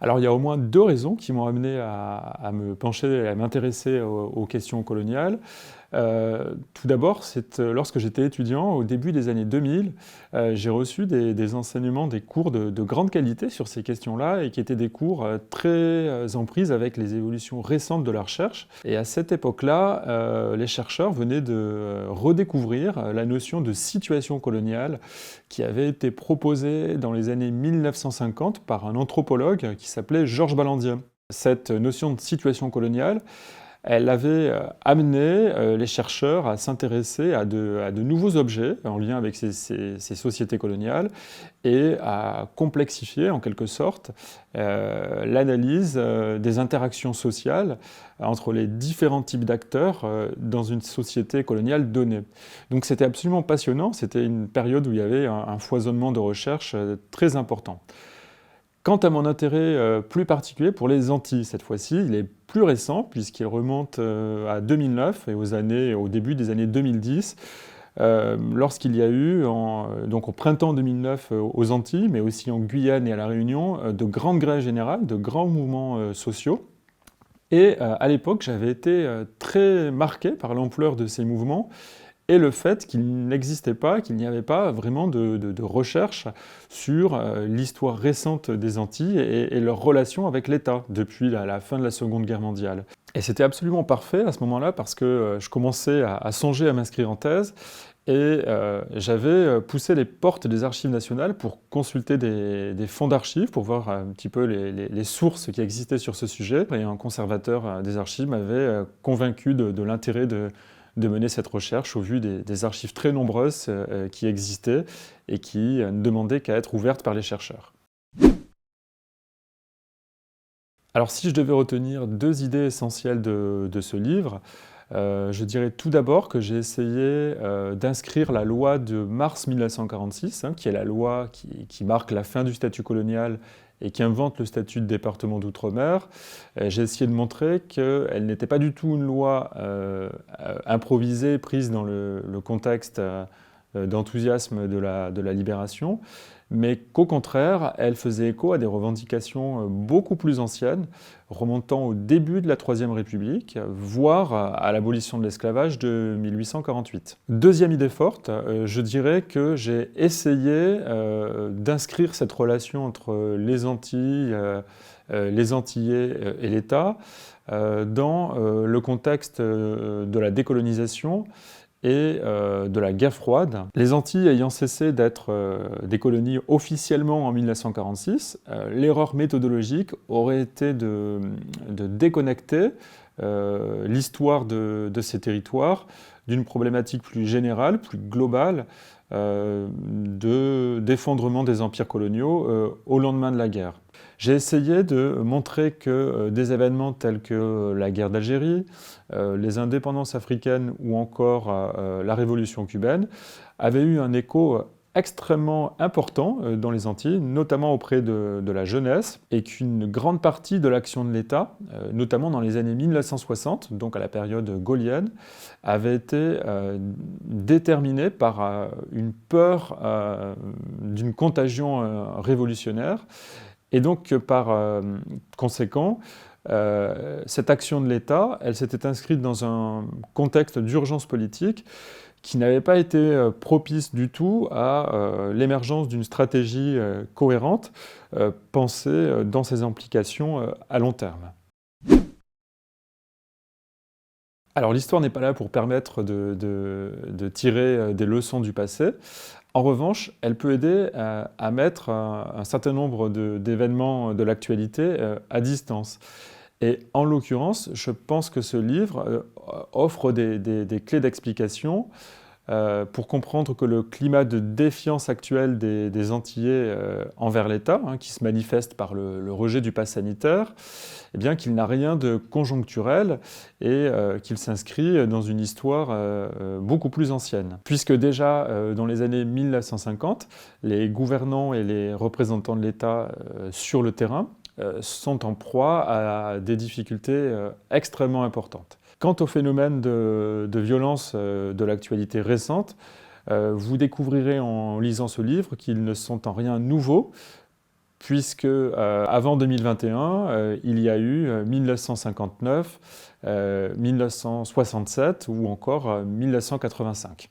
Alors il y a au moins 2 raisons qui m'ont amené à me pencher, à m'intéresser aux questions coloniales. Tout d'abord, lorsque j'étais étudiant, au début des années 2000, j'ai reçu des enseignements, des cours de grande qualité sur ces questions-là et qui étaient des cours très en prise avec les évolutions récentes de la recherche. Et à cette époque-là, les chercheurs venaient de redécouvrir la notion de situation coloniale qui avait été proposée dans les années 1950 par un anthropologue qui s'appelait Georges Balandier. Cette notion de situation coloniale, elle avait amené les chercheurs à s'intéresser à de nouveaux objets en lien avec ces sociétés coloniales et à complexifier en quelque sorte l'analyse des interactions sociales entre les différents types d'acteurs dans une société coloniale donnée. Donc c'était absolument passionnant, c'était une période où il y avait un foisonnement de recherche très important. Quant à mon intérêt plus particulier pour les Antilles, cette fois-ci, il est plus récent puisqu'il remonte à 2009 et au début des années 2010, lorsqu'il y a eu, donc au printemps 2009 aux Antilles, mais aussi en Guyane et à La Réunion, de grandes grèves générales, de grands mouvements sociaux. Et à l'époque, j'avais été très marqué par l'ampleur de ces mouvements et le fait qu'il n'existait pas, qu'il n'y avait pas vraiment de recherche sur l'histoire récente des Antilles et leur relation avec l'État depuis la fin de la Seconde Guerre mondiale. Et c'était absolument parfait à ce moment-là parce que je commençais à songer à m'inscrire en thèse et j'avais poussé les portes des archives nationales pour consulter des fonds d'archives, pour voir un petit peu les sources qui existaient sur ce sujet. Et un conservateur des archives m'avait convaincu de l'intérêt de mener cette recherche au vu des archives très nombreuses qui existaient et qui ne demandaient qu'à être ouvertes par les chercheurs. Alors si je devais retenir 2 idées essentielles de ce livre, je dirais tout d'abord que j'ai essayé d'inscrire la loi de mars 1946, qui est la loi qui marque la fin du statut colonial et qui invente le statut de département d'outre-mer. J'ai essayé de montrer qu'elle n'était pas du tout une loi improvisée, prise dans le contexte d'enthousiasme de la libération, mais qu'au contraire, elle faisait écho à des revendications beaucoup plus anciennes, remontant au début de la Troisième République, voire à l'abolition de l'esclavage de 1848. Deuxième idée forte, je dirais que j'ai essayé d'inscrire cette relation entre les Antilles, les Antillais et l'État dans le contexte de la décolonisation et de la guerre froide. Les Antilles ayant cessé d'être des colonies officiellement en 1946, l'erreur méthodologique aurait été de déconnecter l'histoire de ces territoires d'une problématique plus générale, plus globale, d'effondrement des empires coloniaux au lendemain de la guerre. J'ai essayé de montrer que des événements tels que la guerre d'Algérie, les indépendances africaines ou encore la révolution cubaine avaient eu un écho extrêmement important dans les Antilles, notamment auprès de la jeunesse, et qu'une grande partie de l'action de l'État, notamment dans les années 1960, donc à la période gaullienne, avait été déterminée par une peur d'une contagion révolutionnaire. Et donc, par conséquent, cette action de l'État, elle s'était inscrite dans un contexte d'urgence politique qui n'avait pas été propice du tout à l'émergence d'une stratégie cohérente, pensée dans ses implications à long terme. Alors l'histoire n'est pas là pour permettre de tirer des leçons du passé. En revanche, elle peut aider à mettre un certain nombre d'événements de l'actualité à distance. Et en l'occurrence, je pense que ce livre offre des clés d'explication pour comprendre que le climat de défiance actuel des Antillais envers l'État, qui se manifeste par le rejet du pass sanitaire, eh bien qu'il n'a rien de conjoncturel et qu'il s'inscrit dans une histoire beaucoup plus ancienne. Puisque déjà dans les années 1950, les gouvernants et les représentants de l'État sur le terrain sont en proie à des difficultés extrêmement importantes. Quant au phénomène de violence de l'actualité récente, vous découvrirez en lisant ce livre qu'ils ne sont en rien nouveaux, puisque avant 2021, il y a eu 1959, 1967 ou encore 1985.